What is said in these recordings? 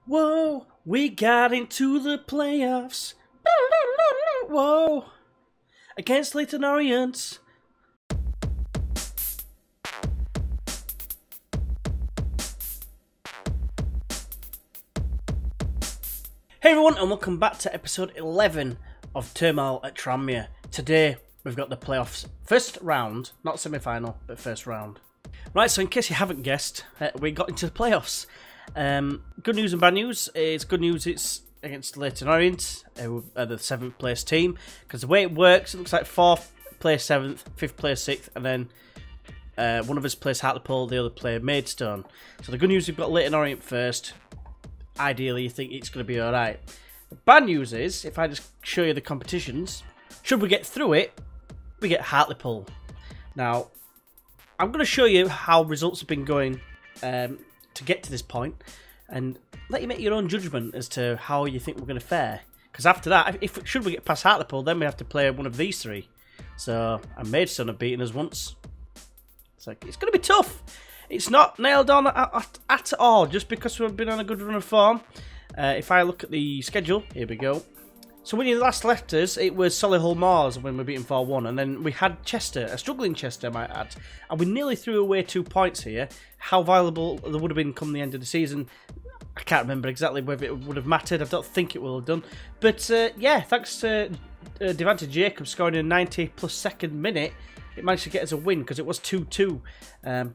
Whoa, we got into the playoffs. Whoa, against Leyton Orient. Hey everyone, and welcome back to episode 11 of Turmoil at Tranmere. Today we've got the playoffs first round, not semi-final, but first round. Right, so in case you haven't guessed, we got into the playoffs. Good news and bad news. It's good news it's against Leyton Orient, the 7th place team, because the way it works, it looks like 4th plays 7th, 5th plays 6th, and then one of us plays Hartlepool, the other plays Maidstone. So the good news, we've got Leyton Orient first. Ideally, you think it's going to be alright. The bad news is, if I just show you the competitions, should we get through it, we get Hartlepool. Now, I'm going to show you how results have been going to get to this point, and let you make your own judgment as to how you think we're going to fare. Because after that, should we get past Hartlepool, then we have to play one of these three. So, and Maidstone have beaten us once. It's going to be tough. It's not nailed on at all, just because we've been on a good run of form. If I look at the schedule, here we go. So when you last left us, it was Solihull Moors when we beat them 4-1, and then we had Chester, a struggling Chester, I might add, and we nearly threw away 2 points here. How valuable they would have been come the end of the season, I can't remember exactly whether it would have mattered. I don't think it will have done. But yeah, thanks to Devante Jacobs scoring in the 90+ second minute, it managed to get us a win because it was 2-2.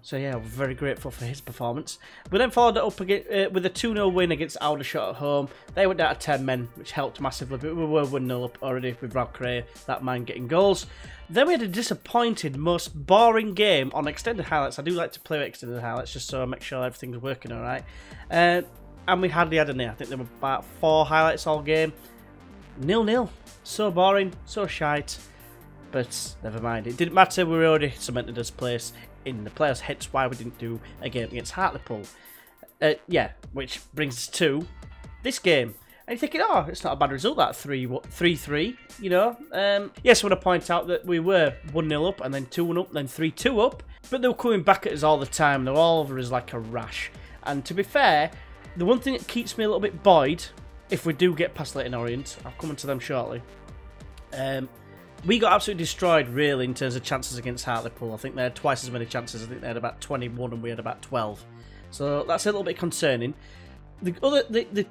So yeah, we're very grateful for his performance. We then followed it up again, with a 2-0 win against Aldershot at home. They went down to 10 men, which helped massively, but we were 1-0 up already with Rob Cray, that man getting goals. Then we had a disappointed, most boring game on extended highlights. I do like to play with extended highlights just so I make sure everything's working alright. And we hardly had any. I think there were about 4 highlights all game. 0-0. So boring, so shite. But never mind, it didn't matter, we were already cemented as place in the playoffs, hence why we didn't do a game against Hartlepool. Yeah, which brings us to this game. And you're thinking, oh, it's not a bad result, that 3-3, you know. Yes, I want to point out that we were 1-0 up, and then 2-1 up, then 3-2 up. But they were coming back at us all the time, they were all over us like a rash. And to be fair, the one thing that keeps me a little bit buoyed, if we do get past Leyton Orient, I'll come on to them shortly, we got absolutely destroyed, really, in terms of chances against Hartlepool. I think they had twice as many chances. I think they had about 21 and we had about 12. So that's a little bit concerning. The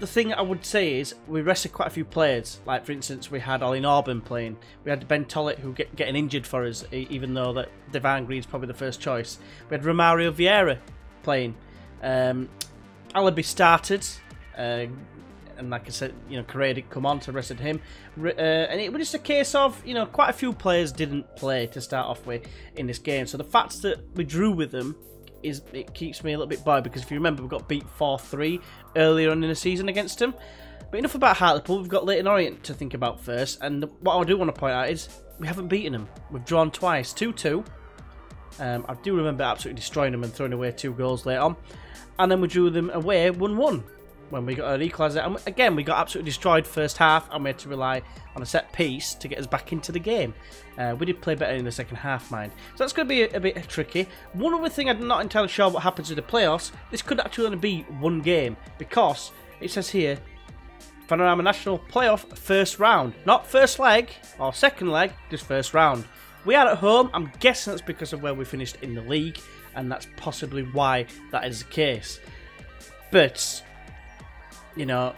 thing I would say is we rested quite a few players. Like, for instance, we had Ollie Norburn playing. We had Ben Tollett who getting injured for us, even though that Devine Green's probably the first choice. We had Romario Vieira playing. Alabi started. And like I said, you know, Correa didn't come on, so rested him. And it was just a case of, you know, quite a few players didn't play to start off with in this game. So the fact that we drew with them, it keeps me a little bit buoyed, because if you remember, we got beat 4-3 earlier on in the season against them. But enough about Hartlepool, we've got Leyton Orient to think about first. And what I do want to point out is, we haven't beaten them. We've drawn twice, 2-2. I do remember absolutely destroying them and throwing away 2 goals later on. And then we drew them away 1-1. When we got an equaliser, and again we got absolutely destroyed first half, and we had to rely on a set piece to get us back into the game. We did play better in the second half, mind. So that's going to be a bit tricky. One other thing, I'm not entirely sure what happens with the playoffs. This could actually only be one game, because it says here, Panorama National Playoff first round. Not first leg or second leg, just first round. We are at home. I'm guessing that's because of where we finished in the league, and that's possibly why that is the case. But you know,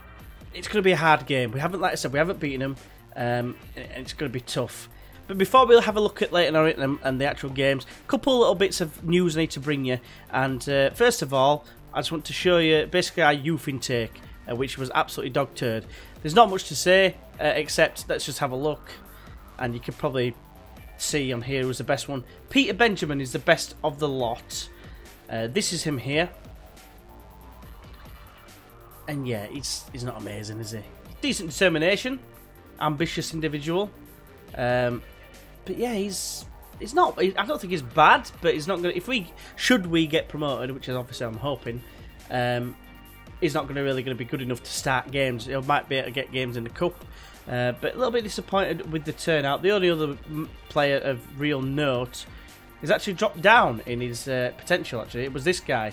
it's going to be a hard game. We haven't, like I said, we haven't beaten them, and it's going to be tough. But before we'll have a look at Leyton Orient and the actual games, a couple little bits of news I need to bring you. And first of all, I just want to show you basically our youth intake, which was absolutely dog turd. There's not much to say, except let's just have a look, and you can probably see on here who's the best one. Peter Benjamin is the best of the lot. This is him here. And yeah, he's not amazing, is he? Decent determination, ambitious individual. But yeah, he's not. I don't think he's bad, but he's not going. Should we get promoted, which is obviously I'm hoping, he's not really going to be good enough to start games. He might be able to get games in the cup, but a little bit disappointed with the turnout. The only other player of real note has actually dropped down in his potential. Actually, it was this guy.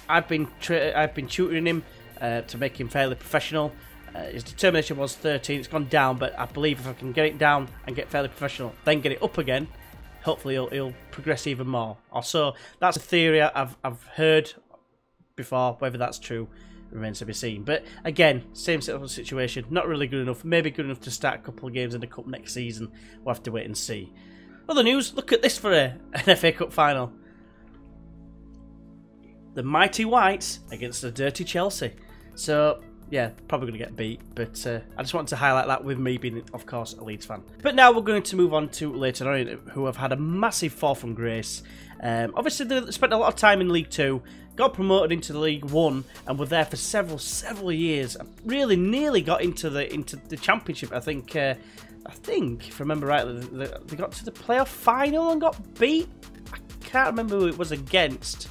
I've been tutoring him to make him fairly professional. His determination was 13. It's gone down, but I believe if I can get it down and get fairly professional, then get it up again, hopefully he'll progress even more. Also, that's a theory I've heard before. Whether that's true remains to be seen. But again, same sort of situation. Not really good enough. Maybe good enough to start a couple of games in the cup next season. We'll have to wait and see. Other news. Look at this for an FA Cup final. The mighty Whites against the dirty Chelsea. So yeah, probably going to get beat, but I just wanted to highlight that with me being, of course, a Leeds fan. But now we're going to move on to Leyton Orient, who have had a massive fall from grace. Obviously, they spent a lot of time in League 2, got promoted into the League 1, and were there for several years. Really nearly got into the Championship. I think, if I remember rightly, they got to the playoff final and got beat. I can't remember who it was against.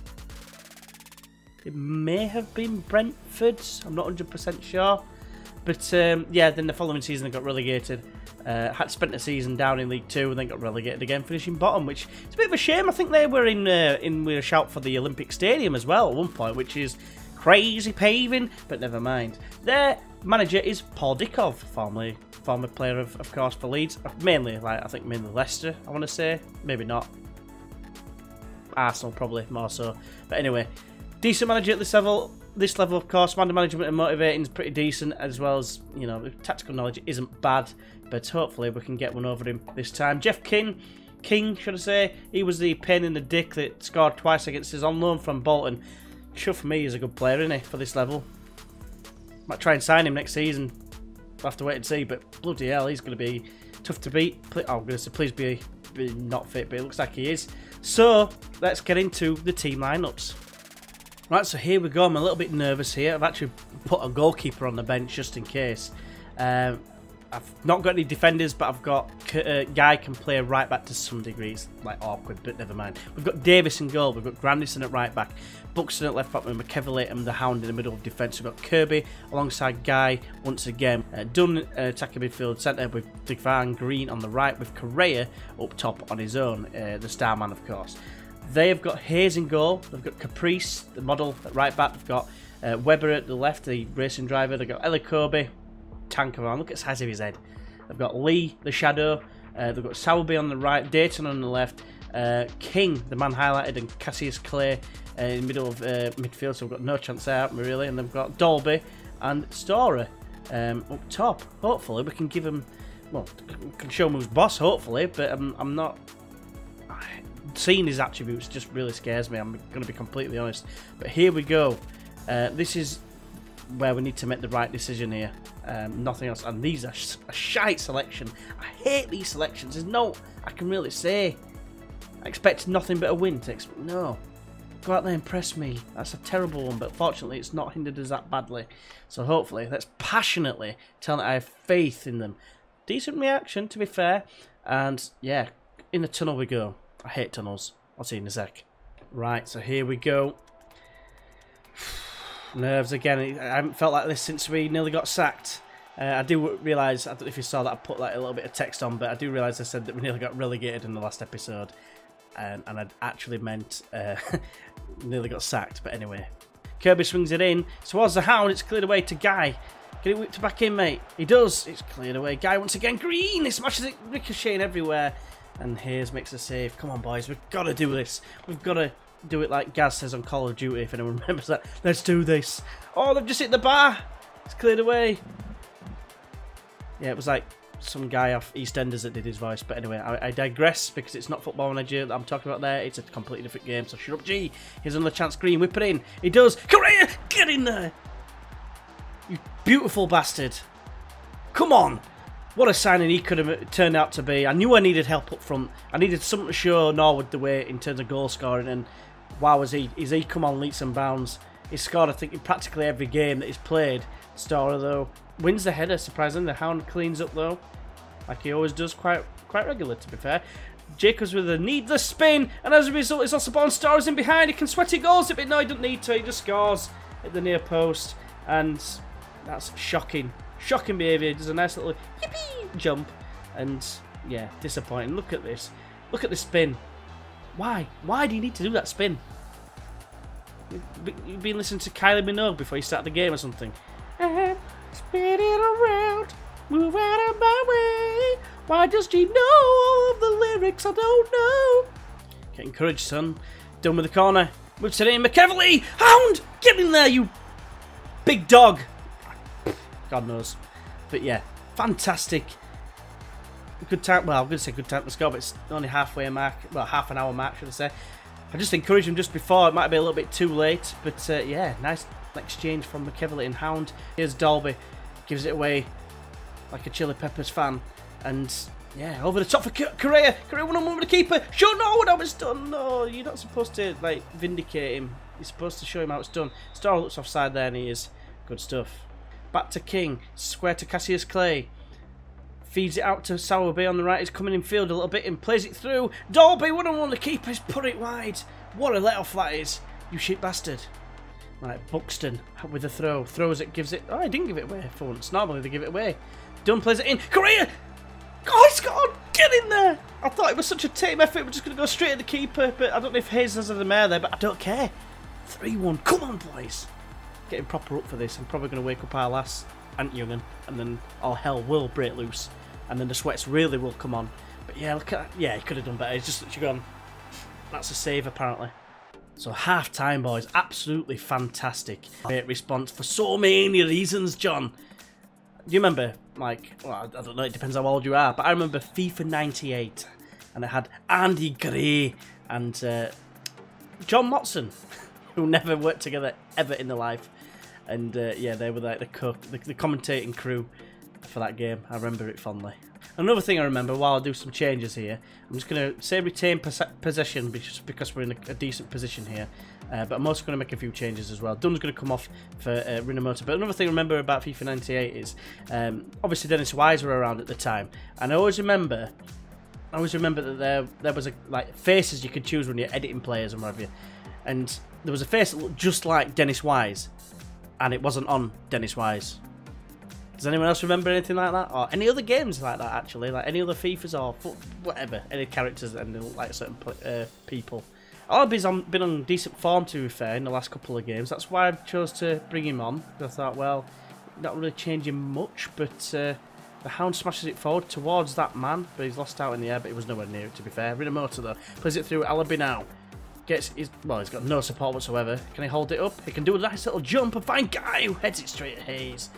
It may have been Brentford, I'm not 100% sure. But yeah, then the following season they got relegated. Had spent a season down in League 2 and then got relegated again, finishing bottom, which is a bit of a shame. I think they were in with a shout for the Olympic Stadium as well at one point, which is crazy paving, but never mind. Their manager is Paul Dickov, former player of course for Leeds. Mainly, I think mainly Leicester, I want to say. Maybe not. Arsenal probably, more so. But anyway, decent manager at this level. This level, of course, man management and motivating is pretty decent, as well as, you know, tactical knowledge isn't bad, but hopefully we can get one over him this time. Jeff King, should I say, he was the pain in the dick that scored twice against us on loan from Bolton. Sure, for me, he's a good player, isn't he, for this level? Might try and sign him next season. We'll have to wait and see, but bloody hell, he's going to be tough to beat. Oh, I'm going to say, please be not fit, but it looks like he is. So, let's get into the team lineups. Right, so here we go. I'm a little bit nervous here. I've actually put a goalkeeper on the bench just in case. I've not got any defenders, but I've got Guy can play right back to some degrees. Like awkward, but never mind. We've got Davis in goal. We've got Grandison at right back. Buxton at left back with McKevilley and the Hound in the middle of defence. We've got Kirby alongside Guy once again. Dunn attacking midfield centre with Devon Green on the right with Correa up top on his own. The star man, of course. They've got Hayes in goal. They've got Caprice, the model, at right back. They've got Webber at the left, the racing driver. They've got Eli Kobe, tank around. Look at the size of his head. They've got Lee, the shadow. They've got Sowerby on the right, Dayton on the left. King, the man highlighted, and Cassius Clay in the middle of midfield. So we've got no chance there, haven't we, really? And they've got Dolby and Storer up top. Hopefully we can give them, well, we can show them who's boss, hopefully. But I'm not... Seeing his attributes just really scares me, I'm going to be completely honest. But here we go. This is where we need to make the right decision here. Nothing else. And these are a shite selection. I hate these selections. There's no I can really say. I expect nothing but a win. No. Go out there and impress me. That's a terrible one, but fortunately it's not hindered us that badly. So hopefully, let's passionately tell them I have faith in them. Decent reaction, to be fair. And yeah, in the tunnel we go. I hate tunnels. I'll see you in a sec. Right, so here we go. Nerves again. I haven't felt like this since we nearly got sacked. I do realise, I don't know if you saw that, I put like a little bit of text on, but I do realise I said that we nearly got relegated in the last episode. And I actually meant nearly got sacked, but anyway. Kirby swings it in towards the Hound. It's cleared away to Guy. Get it whipped back in, mate. He does. It's cleared away. Guy once again. Green. He smashes it, ricocheting everywhere. And Hayes makes a save. Come on, boys. We've got to do this. We've got to do it like Gaz says on Call of Duty, if anyone remembers that. Let's do this. Oh, they've just hit the bar. It's cleared away. Yeah, it was like some guy off EastEnders that did his voice. But anyway, I digress because it's not Football Manager that I'm talking about there. It's a completely different game. So shut up, G. Here's another chance. Green, whip it in. He does. Correa, get in there. You beautiful bastard. Come on. What a signing he could have turned out to be. I knew I needed help up front. I needed something to show Norwood the way in terms of goal scoring. And wow, has he come on leaps and bounds. He's scored, I think, in practically every game that he's played. Storer, though, wins the header, surprisingly. The Hound cleans up, though, like he always does, quite regular, to be fair. Jacobs with a needless spin. And as a result, it's also ball. Storer's in behind. He can sweat he goals a bit. No, he doesn't need to. He just scores at the near post. And that's shocking. Shocking behaviour. He does a nice little yippee jump. And, yeah, disappointing. Look at this. Look at the spin. Why? Why do you need to do that spin? You've been listening to Kylie Minogue before you start the game or something. I'm spinning around, move out of my way. Why does she know all of the lyrics? I don't know. Get encouraged, son. Done with the corner. Moves to Micky Mellon. Hound! Get in there, you big dog. God knows. But yeah, fantastic. Good time. Well, I'm going to say good time to score, but it's only halfway mark. Well, half an hour mark, should I say. I just encouraged him just before. It might be a little bit too late. But yeah, nice exchange from Micky Mellon and Hound. Here's Dalby. Gives it away like a Chili Peppers fan. And yeah, over the top for Correa. Correa 1-on-1 with the keeper. Show no one how it's done. No, you're not supposed to like vindicate him. You're supposed to show him how it's done. Star looks offside there and he is. Good stuff. Back to King. Square to Cassius Clay. Feeds it out to Sowerby on the right. He's coming in field a little bit and plays it through. Dalby 1-on-1. The keeper's put it wide. What a let off that is. You shit bastard. Right, Buxton with the throw. Throws it, gives it. Oh, he didn't give it away for once. Normally they give it away. Dunn plays it in. Correa! Oh, he's got on! Get in there! I thought it was such a team effort. We're just going to go straight at the keeper. But I don't know if Hayes has the mare there, but I don't care. 3-1. Come on, boys. Getting proper up for this. I'm probably going to wake up our lass, Ant Young'un, and then all hell will break loose. And then the sweats really will come on. But yeah, look at that. Yeah, he could have done better. He's just literally gone. That's a save, apparently. So half time, boys. Absolutely fantastic. Great response for so many reasons, John. Do you remember, like, well, I don't know, it depends how old you are, but I remember FIFA 98. And I had Andy Gray and John Motson, who never worked together ever in their life. And yeah, they were like the commentating crew for that game. I remember it fondly. Another thing I remember, while I do some changes here, I'm just going to say retain possession because we're in a decent position here. But I'm also going to make a few changes as well. Dunn's going to come off for Rinomhota. But another thing I remember about FIFA 98 is, obviously Dennis Wise were around at the time. And I always remember that there was like faces you could choose when you're editing players and whatever you. And there was a face that looked just like Dennis Wise. And it wasn't on Dennis Wise. Does anyone else remember anything like that? Or any other games like that, actually? Like any other FIFAs or whatever? Any characters and like certain people? Albi's been on decent form, to be fair, in the last couple of games. That's why I chose to bring him on. I thought, well, not really changing much, but the Hound smashes it forward towards that man, but he's lost out in the air, but he was nowhere near it, to be fair. Rinomhota, though, plays it through Alabi now. He's got no support whatsoever. Can he hold it up? He can do a nice little jump and find Guy, who heads it straight at Hayes.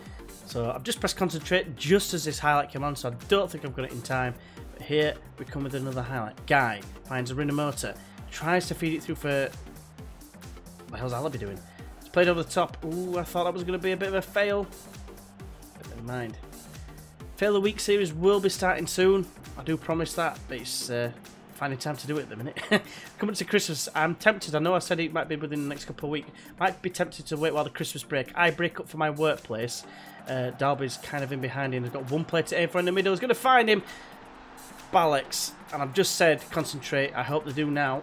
So I've just pressed concentrate just as this highlight came on, so I don't think I've got it in time. But here we come with another highlight. Guy finds a Rinomhota, tries to feed it through for... What the hell's Alabi doing? It's played over the top. Ooh, I thought that was going to be a bit of a fail. But never mind. Fail the Week series will be starting soon. I do promise that, but it's finding time to do it at the minute. Coming to Christmas, I'm tempted. I know I said it might be within the next couple of weeks. Might be tempted to wait while the Christmas break. I break up for my workplace. Darby's kind of in behind him. He's got one player to aim for in the middle. He's going to find him. Bollocks. And I've just said concentrate. I hope they do now.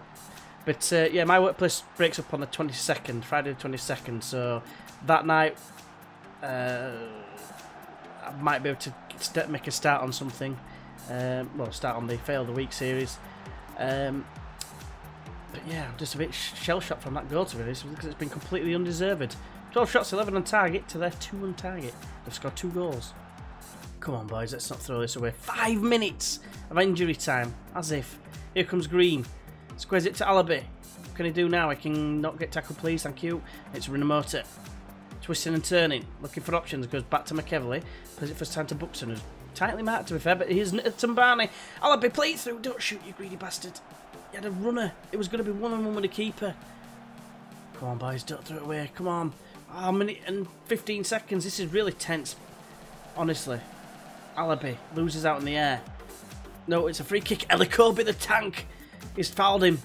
But yeah, my workplace breaks up on the 22nd, Friday the 22nd. So that night, I might be able to make a start on something. Well, start on the Fail of the Week series. But yeah, I'm just a bit shell-shocked from that goal, to be honest, because it's been completely undeserved. 12 shots, 11 on target to their 2 on target. They've scored 2 goals. Come on, boys, let's not throw this away. 5 minutes of injury time, as if. Here comes Green. Squares it to Alabi. What can he do now? He can not get tackled, please, thank you. It's Rinomhota. Twisting and turning, looking for options. Goes back to Micky Mellon. Plays it first time to Buxton, who's tightly marked, to be fair, but here's Tambani. Alabi, play it through. Don't shoot, you greedy bastard. He had a runner. It was going to be 1-on-1 with the keeper. Come on, boys, don't throw it away. Come on. Oh, a minute and 15 seconds. This is really tense. Honestly. Alabi loses out in the air. No, it's a free kick. Elikobi, the tank. He's fouled him.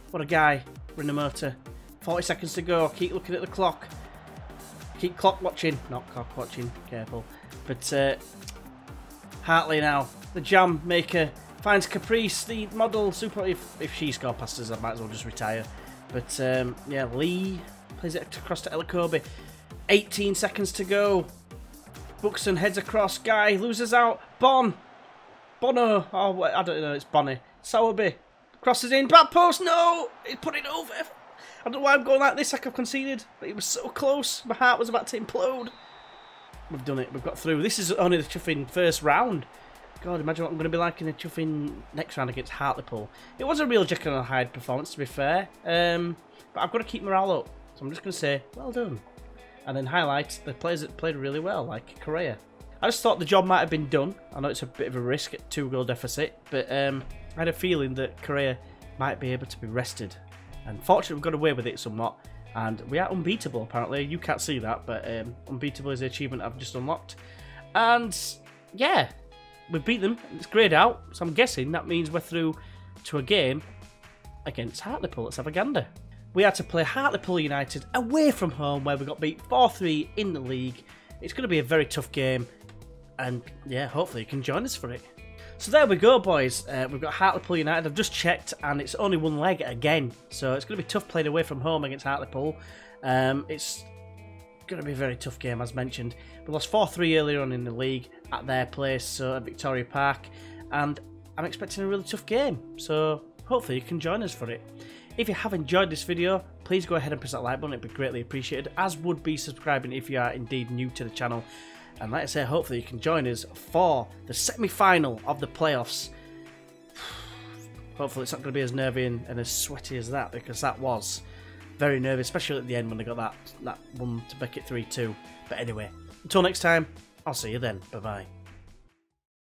What a guy. Rinomhota. 40 seconds to go. Keep looking at the clock. Keep clock watching. Not cock watching. Careful. But Hartley now. The jam maker. Finds Caprice, the model. Super. If she scored past us, I might as well just retire. But yeah, Lee plays it across to Elikobi. 18 seconds to go. Buxton heads across. Guy loses out. Bono. Oh, I don't know. It's Bonnie. Sowerby crosses in. Back post. No. He put it over. I don't know why I'm going like this, like I've conceded. But it was so close. My heart was about to implode. We've done it. We've got through. This is only the chuffing first round. God, imagine what I'm going to be like in the chuffing next round against Hartlepool. It was a real Jekyll and Hyde performance, to be fair. But I've got to keep morale up. So I'm just going to say, well done. And then highlight the players that played really well, like Correa. I just thought the job might have been done. I know it's a bit of a risk at 2-goal deficit, but I had a feeling that Correa might be able to be rested. And fortunately, we've got away with it somewhat. And we are unbeatable, apparently. You can't see that, but unbeatable is the achievement I've just unlocked. And, yeah, we beat them. It's greyed out, so I'm guessing that means we're through to a game against Hartlepool. Let's have a gander. We had to play Hartlepool United away from home, where we got beat 4-3 in the league. It's going to be a very tough game. And, yeah, hopefully you can join us for it. So there we go, boys. We've got Hartlepool United. I've just checked, and it's only one leg again. So it's going to be tough playing away from home against Hartlepool. It's going to be a very tough game, as mentioned. We lost 4-3 earlier on in the league at their place, so at Victoria Park. And I'm expecting a really tough game. So hopefully you can join us for it. If you have enjoyed this video, please go ahead and press that like button. It'd be greatly appreciated, as would be subscribing if you are indeed new to the channel. And like I say, hopefully you can join us for the semi-final of the playoffs. Hopefully it's not going to be as nervy and as sweaty as that, because that was very nervy, especially at the end when they got that one to make it 3-2. But anyway, until next time, I'll see you then. Bye-bye.